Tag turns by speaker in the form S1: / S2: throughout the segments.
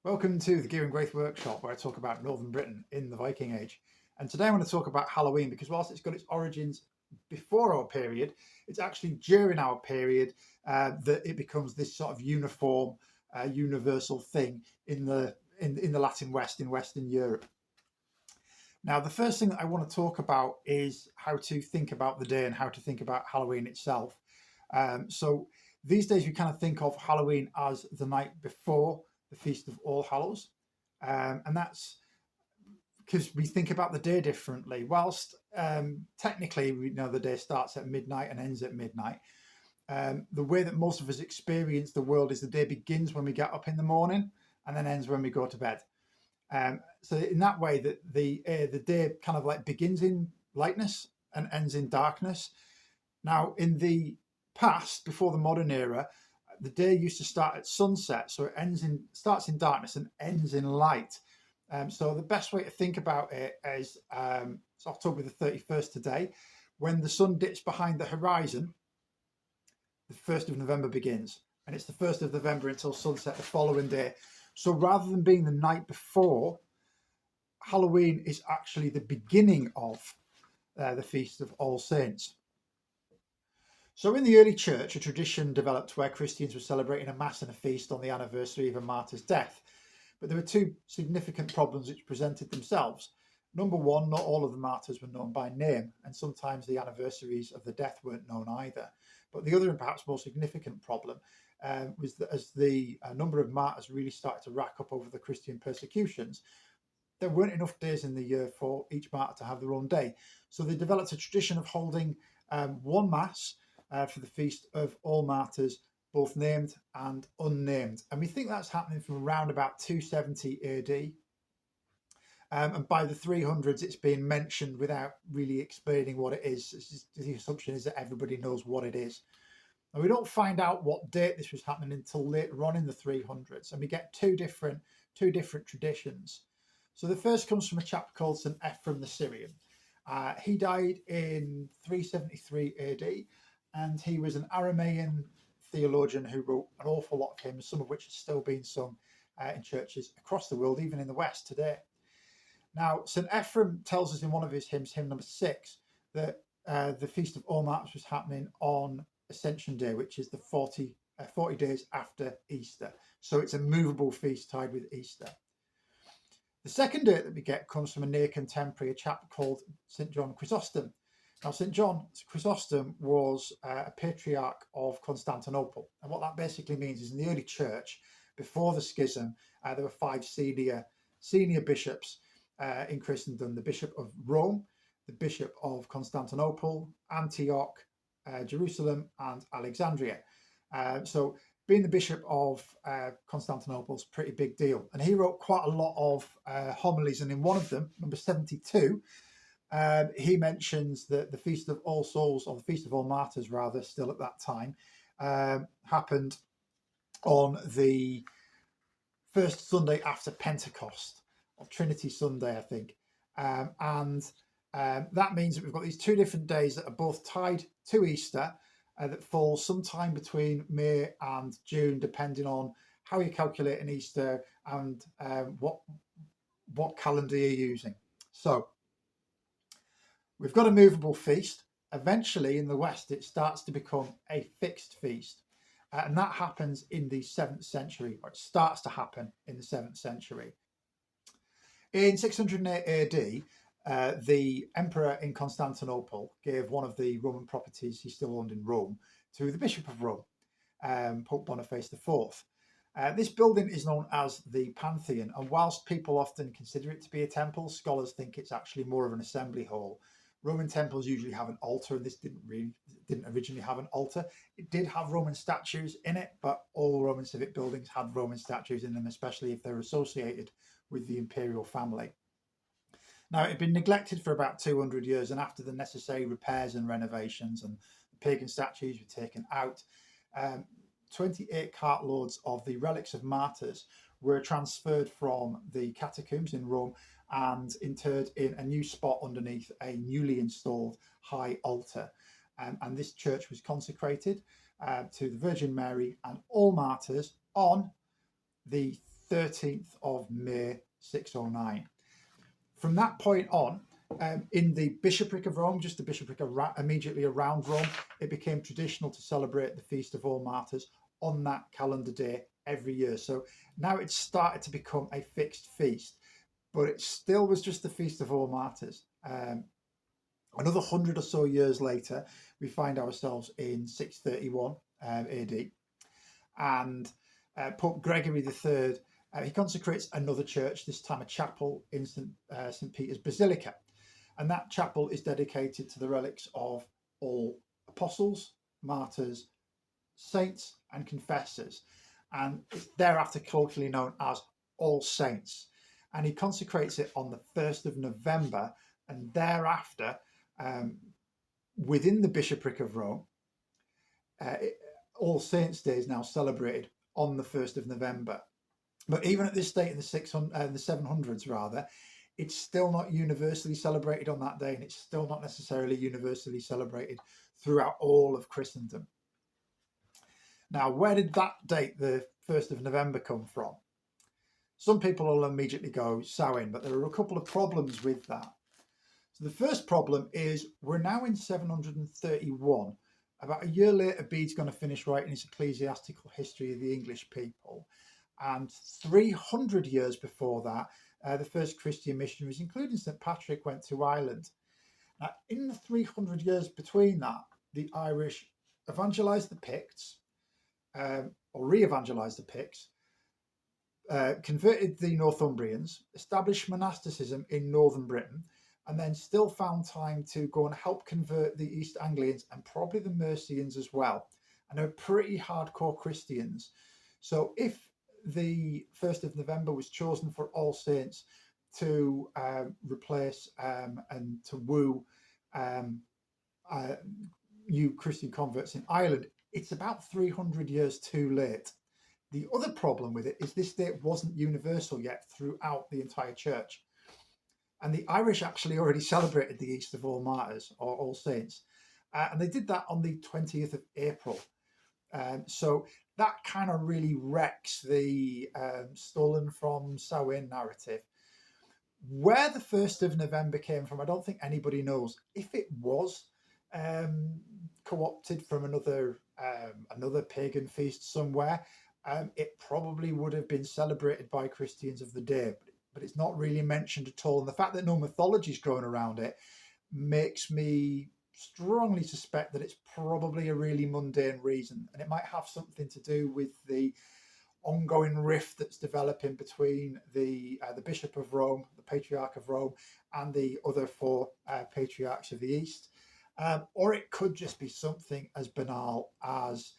S1: Welcome to the Gear and Graith Workshop, where I talk about Northern Britain in the Viking Age. And today I want to talk about Halloween because whilst it's got its origins before our period, it's actually during our period that it becomes this sort of uniform, universal thing in the Latin West, in Western Europe. Now, the first thing that I want to talk about is how to think about the day and how to think about Halloween itself. So these days we kind of think of Halloween as the night before the Feast of All Hallows. And that's because we think about the day differently. Whilst technically we know the day starts at midnight and ends at midnight, the way that most of us experience the world is the day begins when we get up in the morning and then ends when we go to bed. So in that way, that the day kind of like begins in lightness and ends in darkness. Now, in the past, before the modern era, the day used to start at sunset, so it starts in darkness and ends in light. So the best way to think about it is it's October the 31st today. When the sun dips behind the horizon, the 1st of November begins, and it's the 1st of November until sunset the following day. So rather than being the night before, Halloween is actually the beginning of the Feast of All Saints. So in the early church, a tradition developed where Christians were celebrating a mass and a feast on the anniversary of a martyr's death. But there were two significant problems which presented themselves. Number one, not all of the martyrs were known by name, and sometimes the anniversaries of the death weren't known either. But the other and perhaps more significant problem was that as the number of martyrs really started to rack up over the Christian persecutions, there weren't enough days in the year for each martyr to have their own day. So they developed a tradition of holding one mass for the Feast of All Martyrs, both named and unnamed. And we think that's happening from around about 270 AD. And by the 300s, it's being mentioned without really explaining what it is. The assumption is that everybody knows what it is. And we don't find out what date this was happening until later on in the 300s. And we get two different traditions. So the first comes from a chap called St. Ephrem the Syrian. He died in 373 AD, and he was an Aramaean theologian who wrote an awful lot of hymns, some of which are still being sung in churches across the world, even in the West today. Now, St. Ephrem tells us in one of his hymns, hymn number 6, that the Feast of All Martyrs was happening on Ascension Day, which is the 40 days after Easter. So it's a movable feast tied with Easter. The second date that we get comes from a near contemporary, a chap called St. John Chrysostom. Now, St. John Chrysostom was a patriarch of Constantinople. And what that basically means is in the early church, before the schism, there were 5 senior bishops in Christendom: the Bishop of Rome, the Bishop of Constantinople, Antioch, Jerusalem, and Alexandria. So being the Bishop of Constantinople is a pretty big deal. And he wrote quite a lot of homilies, and in one of them, number 72, he mentions that the Feast of All Souls, or the Feast of All Martyrs rather, still at that time, happened on the first Sunday after Pentecost, or Trinity Sunday, I think. That means that we've got these two different days that are both tied to Easter, that fall sometime between May and June, depending on how you calculate an Easter and what calendar you're using. So we've got a movable feast. Eventually, in the West, it starts to become a fixed feast. And that happens in the 7th century, or it starts to happen in the 7th century. In 608 AD, the emperor in Constantinople gave one of the Roman properties he still owned in Rome to the Bishop of Rome, Pope Boniface IV. This building is known as the Pantheon, and whilst people often consider it to be a temple, scholars think it's actually more of an assembly hall. Roman temples usually have an altar, and this didn't originally have an altar. It did have Roman statues in it, but all Roman civic buildings had Roman statues in them, especially if they're associated with the imperial family. Now, it had been neglected for about 200 years, and after the necessary repairs and renovations and the pagan statues were taken out, 28 cartloads of the relics of martyrs were transferred from the catacombs in Rome and interred in a new spot underneath a newly installed high altar. And this church was consecrated to the Virgin Mary and all martyrs on the 13th of May 609. From that point on, in the bishopric of Rome, just the bishopric immediately around Rome, it became traditional to celebrate the Feast of All Martyrs on that calendar day every year. So now it's started to become a fixed feast, but it still was just the Feast of All Martyrs. Another 100 or so years later, we find ourselves in 631 AD, and Pope Gregory III, he consecrates another church, this time a chapel in St. Peter's Basilica. And that chapel is dedicated to the relics of all apostles, martyrs, saints, and confessors. And it's thereafter colloquially known as All Saints. And he consecrates it on the 1st of November, and thereafter, within the bishopric of Rome, All Saints Day is now celebrated on the 1st of November. But even at this date in the 700s, rather, it's still not universally celebrated on that day, and it's still not necessarily universally celebrated throughout all of Christendom. Now, where did that date, the 1st of November, come from? Some people will immediately go Samhain, but there are a couple of problems with that. So the first problem is we're now in 731. About a year later, Bede's going to finish writing his ecclesiastical history of the English people. And 300 years before that, the first Christian missionaries, including St. Patrick, went to Ireland. Now, in the 300 years between that, the Irish evangelised the Picts, or re-evangelised the Picts, converted the Northumbrians, established monasticism in northern Britain, and then still found time to go and help convert the East Anglians and probably the Mercians as well. And they're pretty hardcore Christians. So if the 1st of November was chosen for All Saints to replace and to woo new Christian converts in Ireland, it's about 300 years too late. The other problem with it is this date wasn't universal yet throughout the entire church. And the Irish actually already celebrated the East of All Martyrs, or All Saints. And they did that on the 20th of April. So that kind of really wrecks the stolen from Samhain narrative. Where the 1st of November came from, I don't think anybody knows. If it was co-opted from another pagan feast somewhere, it probably would have been celebrated by Christians of the day, but it's not really mentioned at all. And the fact that no mythology is growing around it makes me strongly suspect that it's probably a really mundane reason, and it might have something to do with the ongoing rift that's developing between the Bishop of Rome, the Patriarch of Rome, and the other four patriarchs of the East. Or it could just be something as banal as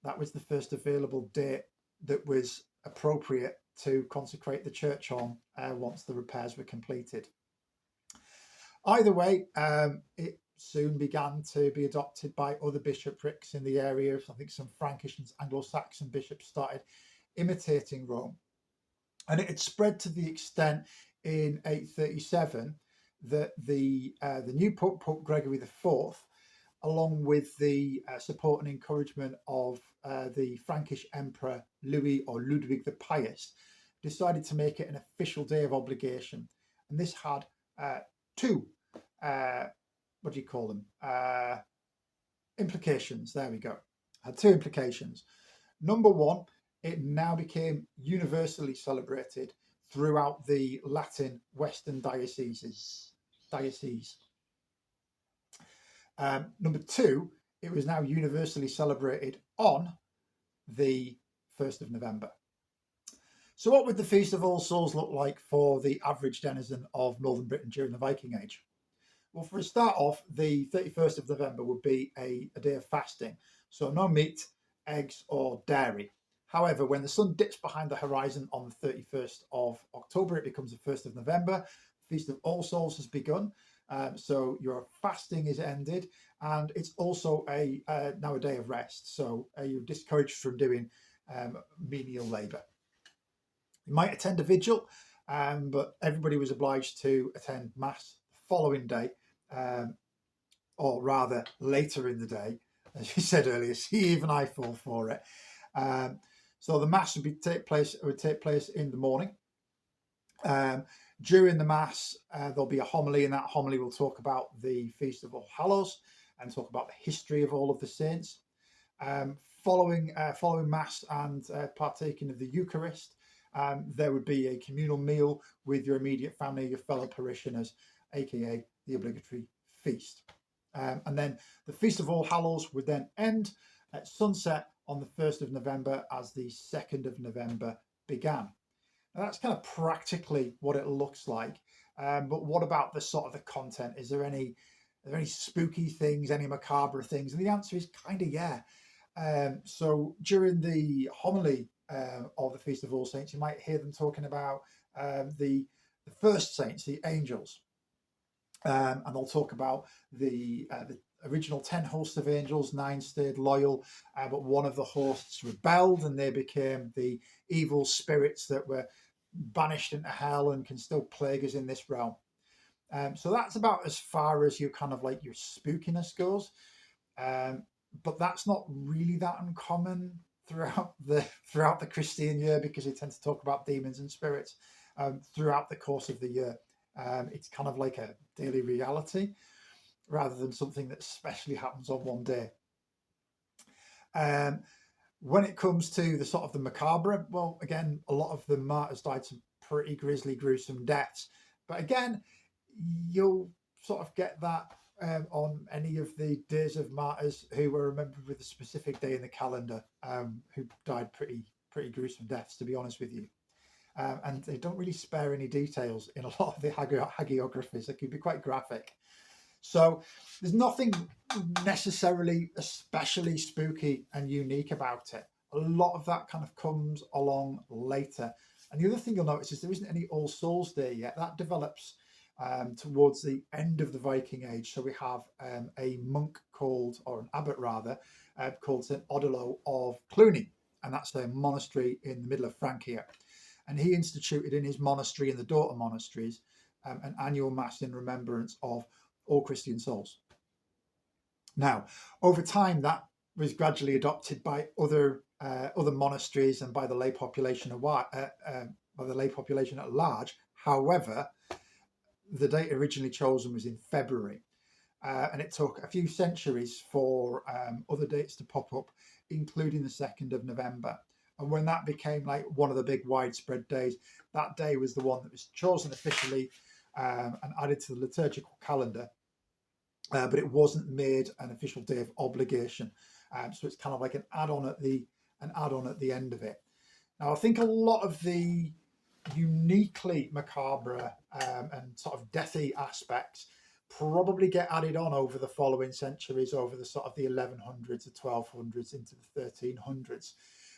S1: that was the first available date that was appropriate to consecrate the church on once the repairs were completed. Either way, it soon began to be adopted by other bishoprics in the area. I think some Frankish and Anglo-Saxon bishops started imitating Rome. And it had spread to the extent in 837 that the new Pope, Pope Gregory IV, along with the support and encouragement of the Frankish Emperor Louis or Ludwig the Pious, decided to make it an official day of obligation. And this had two what do you call them? Implications. There we go. Had two implications. Number one, it now became universally celebrated throughout the Latin Western dioceses. Number two, it was now universally celebrated on the 1st of November. So what would the Feast of All Souls look like for the average denizen of Northern Britain during the Viking Age? Well, for a start off, the 31st of November would be a day of fasting. So no meat, eggs or dairy. However, when the sun dips behind the horizon on the 31st of October, it becomes the 1st of November. The Feast of All Souls has begun. So your fasting is ended, and it's also now a day of rest. So you're discouraged from doing menial labour. You might attend a vigil, but everybody was obliged to attend Mass the following day, or rather later in the day, as you said earlier. See, even I fall for it.
S2: So the mass would take place in the morning. During the mass, there'll be a homily, and that homily will talk about the Feast of All Hallows and talk about the history of all of the saints. Following mass and partaking of the Eucharist, there would be a communal meal with your immediate family, your fellow parishioners, aka the obligatory feast. And then the Feast of All Hallows would then end at sunset on the 1st of November as the 2nd of November began. Now that's kind of practically what it looks like. But what about the sort of the content? Is there any spooky things, any macabre things? And the answer is kind of yeah. So during the homily of the Feast of All Saints, you might hear them talking about the first saints, the angels. And they'll talk about the original 10 hosts of angels. 9 stayed loyal, but one of the hosts rebelled, and they became the evil spirits that were banished into hell and can still plague us in this realm. So that's about as far as your kind of like your spookiness goes. But that's not really that uncommon throughout the Christian year, because they tend to talk about demons and spirits throughout the course of the year. It's kind of like a daily reality rather than something that especially happens on one day. When it comes to the sort of the macabre, well, again, a lot of the martyrs died some pretty grisly, gruesome deaths. But again, you'll sort of get that on any of the days of martyrs who were remembered with a specific day in the calendar, who died pretty gruesome deaths, to be honest with you. And they don't really spare any details in a lot of the hagiographies. They can be quite graphic. So there's nothing necessarily especially spooky and unique about it. A lot of that kind of comes along later. And the other thing you'll notice is there isn't any All Souls Day yet. That develops towards the end of the Viking Age. So we have a monk called, or an abbot rather, called St. Odilo of Cluny. And that's a monastery in the middle of Francia. And he instituted in his monastery and the daughter monasteries an annual mass in remembrance of all Christian souls. Now, over time, that was gradually adopted by other monasteries and by the lay population at large. However, the date originally chosen was in February, and it took a few centuries for other dates to pop up, including the 2nd of November. And when that became like one of the big widespread days, that day was the one that was chosen officially and added to the liturgical calendar. But it wasn't made an official day of obligation. So it's kind of like an add-on at the end of it. Now, I think a lot of the uniquely macabre and sort of deathy aspects probably get added on over the following centuries, over the sort of the 1100s, the 1200s, into the 1300s.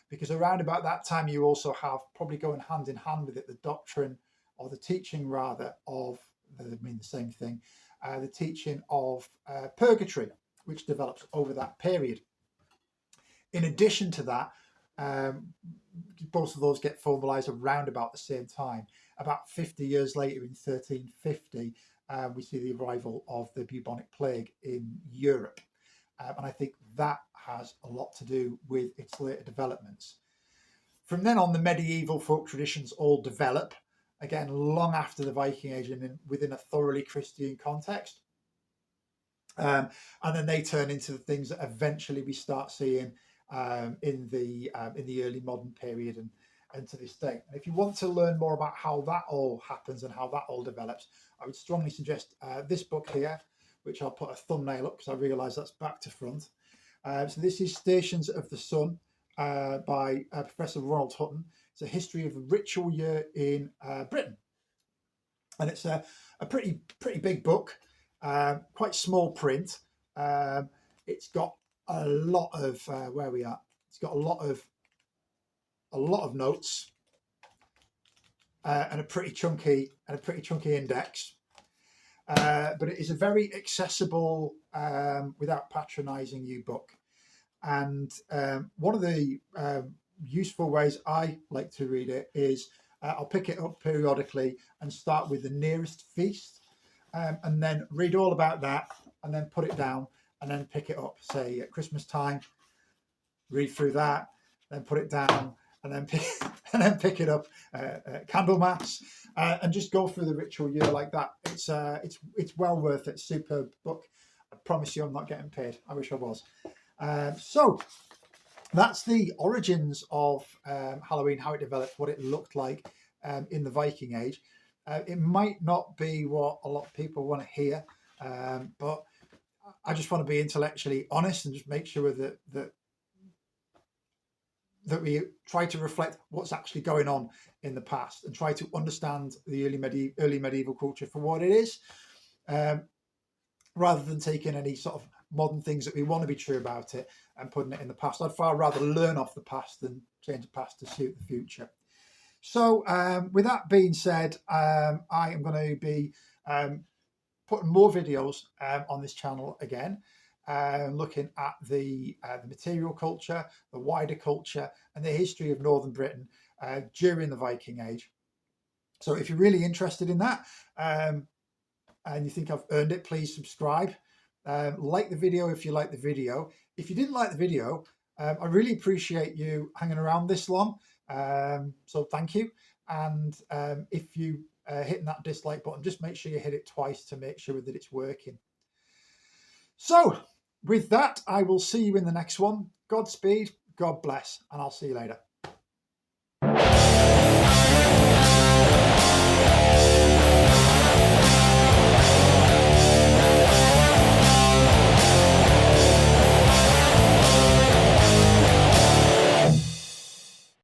S2: Because around about that time, you also have, probably going hand in hand with it, the doctrine, or the teaching rather, of, they mean the same thing, the teaching of purgatory, which develops over that period. In addition to that, both of those get formalised around about the same time. About 50 years later, in 1350, we see the arrival of the bubonic plague in Europe. And I think that has a lot to do with its later developments. From then on, the medieval folk traditions all develop, again, long after the Viking Age and within a thoroughly Christian context. And then they turn into the things that eventually we start seeing in the early modern period and to this day. And if you want to learn more about how that all happens and how that all develops, I would strongly suggest this book here, which I'll put a thumbnail up because I realise that's back to front. So this is Stations of the Sun by Professor Ronald Hutton. It's a history of the ritual year in Britain. And it's a pretty big book, quite small print. It's got a lot of where we are. It's got a lot of notes and a pretty chunky index. But it is a very accessible, without patronising you, book. And one of the useful ways I like to read it is I'll pick it up periodically and start with the nearest feast, and then read all about that, and then put it down, and then pick it up, say at Christmas time, read through that, then put it down, and then pick, and then pick it up, Candlemas, and just go through the ritual year like that. It's well worth it. Superb book. I promise you, I'm not getting paid. I wish I was. So that's the origins of Halloween, how it developed, what it looked like in the Viking Age. It might not be what a lot of people want to hear, but I just want to be intellectually honest and just make sure that we try to reflect what's actually going on in the past and try to understand the early medieval culture for what it is, rather than taking any sort of modern things that we want to be true about it and putting it in the past. I'd far rather learn off the past than change the past to suit the future. So with that being said, I am going to be putting more videos on this channel again, looking at the material culture, the wider culture, and the history of Northern Britain during the Viking Age. So if you're really interested in that, and you think I've earned it, please subscribe. Like the video if you like the video. If you didn't like the video, I really appreciate you hanging around this long. So thank you. And if you hitting that dislike button, just make sure you hit it twice to make sure that it's working. So with that, I will see you in the next one. Godspeed, God bless, and I'll see you later.